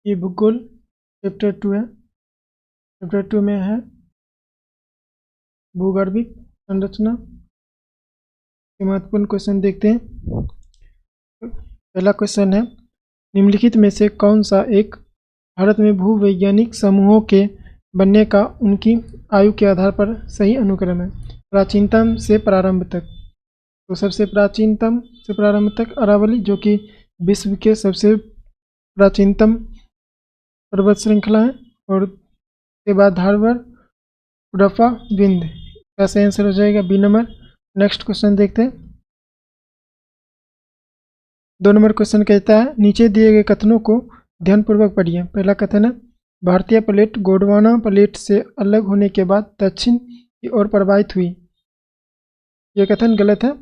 ये भूगोल चैप्टर 2 है। चैप्टर 2 में है भूगर्भिक संरचना के महत्वपूर्ण क्वेश्चन देखते हैं। पहला क्वेश्चन है, निम्नलिखित में से कौन सा एक भारत में भूवैज्ञानिक समूहों के बनने का उनकी आयु के आधार पर सही अनुक्रम है? प्राचीनतम से प्रारंभ तक। तो सबसे प्राचीनतम से प्रारंभ तक अरावली, जो कि विश्व के सबसे प्राचीनतम पर्वत श्रृंखला है, और के बाद धारवर, कुडप्पा, विंध्य। का सही आंसर हो जाएगा बी नंबर। नेक्स्ट क्वेश्चन देखते हैं। 2 नंबर क्वेश्चन कहता है, नीचे दिए गए कथनों को ध्यानपूर्वक पढ़िए। पहला कथन है, भारतीय प्लेट गोंडवाना प्लेट से अलग होने के बाद दक्षिण की ओर प्रवाहित हुई। यह कथन गलत है।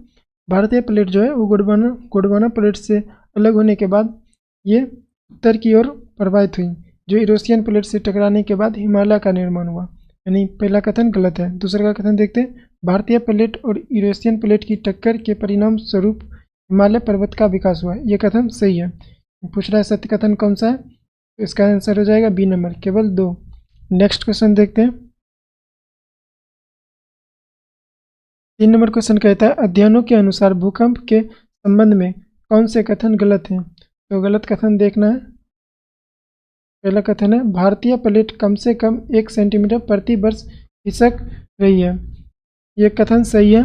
भारतीय प्लेट जो है वो गोंडवाना प्लेट से अलग होने के बाद ये उत्तर की ओर प्रवाहित हुई, जो यूरेशियन प्लेट से टकराने के बाद हिमालय का निर्माण हुआ। यानी पहला कथन गलत है। दूसरा का कथन देखते हैं, भारतीय प्लेट और यूरेशियन प्लेट की टक्कर के परिणाम स्वरूप हिमालय पर्वत का विकास हुआ। यह कथन सही है। पूछ रहा है सत्य कथन कौन सा है, तो इसका आंसर हो जाएगा बी नंबर, केवल 2। नेक्स्ट क्वेश्चन देखते हैं। 3 नंबर क्वेश्चन कहता है, अध्ययनों के अनुसार भूकंप के संबंध में कौन से कथन गलत हैं? तो गलत कथन देखना है। पहला कथन है, भारतीय प्लेट कम से कम 1 सेंटीमीटर प्रति वर्ष खिसक रही है। यह कथन सही है।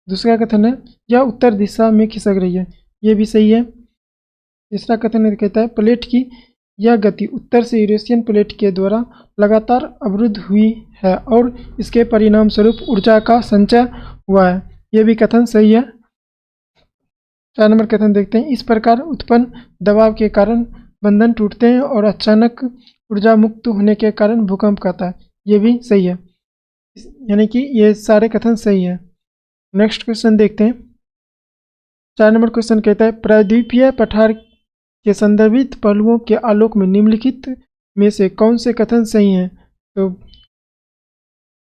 दूसरा कथन है, यह उत्तर दिशा में खिसक रही है। यह भी सही है। तीसरा कथन कहता है, प्लेट की यह गति उत्तर से यूरेशियन प्लेट के द्वारा लगातार अवरुद्ध हुई है और इसके परिणाम स्वरूप ऊर्जा का संचय हुआ है। यह भी कथन सही है। 4 नंबर कथन देखते हैं, इस प्रकार उत्पन्न दबाव के कारण बंधन टूटते हैं और अचानक ऊर्जा मुक्त होने के कारण भूकंप कहता है। यह भी सही है। यानी कि ये सारे कथन सही है। नेक्स्ट क्वेश्चन देखते हैं। 4 नंबर क्वेश्चन कहता है, प्रायद्वीपीय पठार के संदर्भित पहलुओं के आलोक में निम्नलिखित में से कौन से कथन सही हैं? तो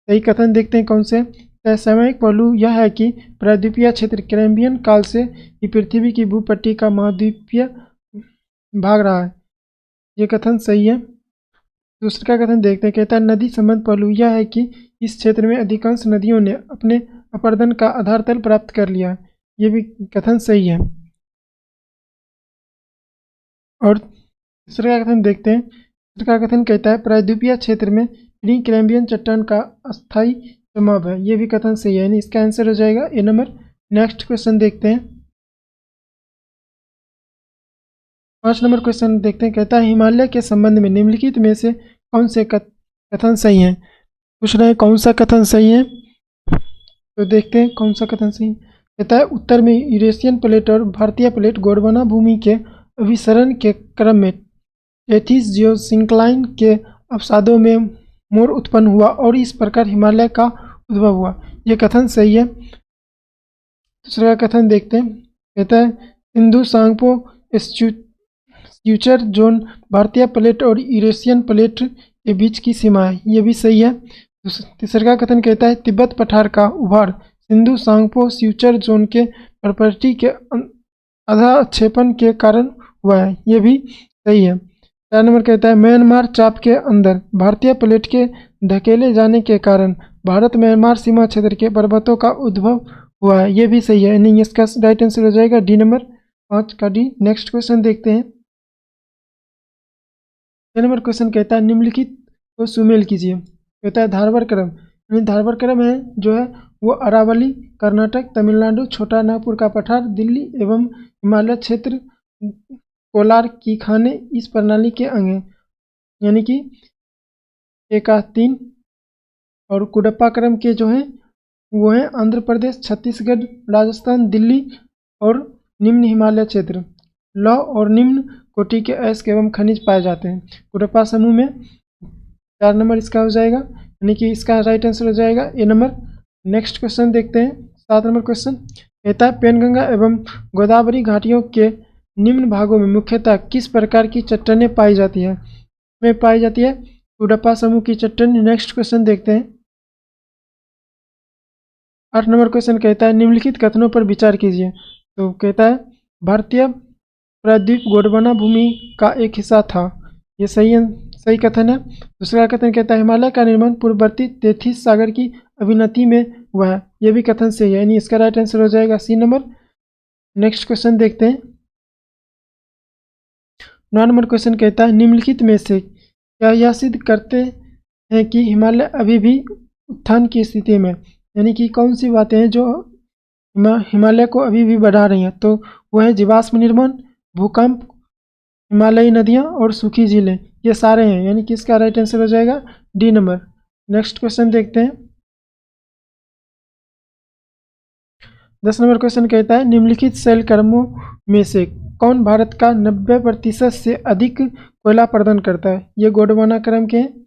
सही कथन देखते हैं कौन से। सामयिक पहलू यह है कि प्रायद्वीपीय क्षेत्र कैम्ब्रियन काल से ही पृथ्वी की भूपट्टी का महाद्वीपीय भाग रहा है। यह कथन सही है। दूसरा कथन देखते हैं, कहता है, नदी संबंध पहलू यह है कि इस क्षेत्र में अधिकांश नदियों ने अपने अपर्दन का आधार तल प्राप्त कर लिया है। यह भी कथन सही है। और तीसरा कथन देखते हैं। तीसरा कथन कहता है, प्रायद्वीपीय क्षेत्र में प्री कैम्ब्रियन चट्टान का अस्थायी जमाव है। यह भी कथन सही है। यानी इसका आंसर हो जाएगा ए नंबर। नेक्स्ट क्वेश्चन देखते हैं। 5 नंबर क्वेश्चन देखते हैं, कहता है, हिमालय के संबंध में निम्नलिखित में से कौन से कथन सही हैं? पूछ रहे हैं कौन सा कथन सही है, तो देखते हैं कौन सा कथन सही है। कहता है, उत्तर में यूरेशियन प्लेट और भारतीय प्लेट गोंडवाना भूमि के अभिसरण के क्रम में टेथिस जियोसिंक्लाइन के अवसादों में मोड़ उत्पन्न हुआ और इस प्रकार हिमालय का उद्भव हुआ। यह कथन सही है। दूसरा कथन देखते हैं। कहता है, सिंधु सांगपो फ्यूचर जोन भारतीय प्लेट और यूरेशियन प्लेट के बीच की सीमा है। यह भी सही है। तीसरा कथन कहता है, तिब्बत पठार का उभार सिंधु सांगपो फ्यूचर जोन के प्रॉपर्टी के आधा क्षेपण के कारण हुआ है। यह भी सही है। 4 नंबर कहता है, म्यांमार चाप के अंदर भारतीय प्लेट के धकेले जाने के कारण भारत म्यांमार सीमा क्षेत्र के पर्वतों का उद्भव हुआ है। यह भी सही है। यानी इसका राइट आंसर हो जाएगा डी नंबर, 5 का डी। नेक्स्ट क्वेश्चन देखते हैं। 6 नंबर क्वेश्चन कहता है, निम्नलिखित को सुमेल कीजिए। कहता है, धारवर क्रम। यानी धारवर क्रम है जो है वो अरावली कर्नाटक, तमिलनाडु, छोटा नागपुर का पठार, दिल्ली एवं हिमालय क्षेत्र, कोलार की खाने इस प्रणाली के अंग हैं। यानी कि एक 3 और कुडप्पा क्रम के जो हैं वो हैं आंध्र प्रदेश, छत्तीसगढ़, राजस्थान, दिल्ली और निम्न हिमालय क्षेत्र। लौह और निम्न कोटि के अयस्क एवं खनिज पाए जाते हैं कुडप्पा समूह में। 4 नंबर इसका हो जाएगा। यानी कि इसका राइट आंसर हो जाएगा ए नंबर। नेक्स्ट क्वेश्चन देखते हैं। 7 नंबर क्वेश्चन कहता है, पेनगंगा एवं गोदावरी घाटियों के निम्न भागों में मुख्यतः किस प्रकार की चट्टानें पाई जाती है? में पाई जाती है कुडप्पा समूह की चट्टान। नेक्स्ट क्वेश्चन देखते हैं। 8 नंबर क्वेश्चन कहता है, निम्नलिखित कथनों पर विचार कीजिए। तो कहता है, भारतीय प्रायद्वीप गोंडवाना भूमि का एक हिस्सा था। ये सही कथन है। दूसरा कथन कहता है हिमालय का निर्माण पूर्ववर्ती तेथिस सागर की अविनति में हुआ है। यह भी कथन सही है, यानी इसका राइट आंसर हो जाएगा सी नंबर। नेक्स्ट क्वेश्चन देखते हैं। 9 नंबर क्वेश्चन कहता है निम्नलिखित में से क्या यह सिद्ध करते हैं कि हिमालय अभी भी उत्थान की स्थिति में, यानी कि कौन सी बातें हैं जो हिमालय को अभी भी बढ़ा रही हैं। तो वह है जीवाश्म निर्माण, भूकंप, हिमालयी नदियां और सूखी झीलें, ये सारे हैं, यानी कि इसका राइट आंसर हो जाएगा डी नंबर। नेक्स्ट क्वेश्चन देखते हैं। 10 नंबर क्वेश्चन कहता है निम्नलिखित शैल कर्मों में से कौन भारत का 90% से अधिक कोयला प्रदान करता है। ये गोंडवाना क्रम के हैं।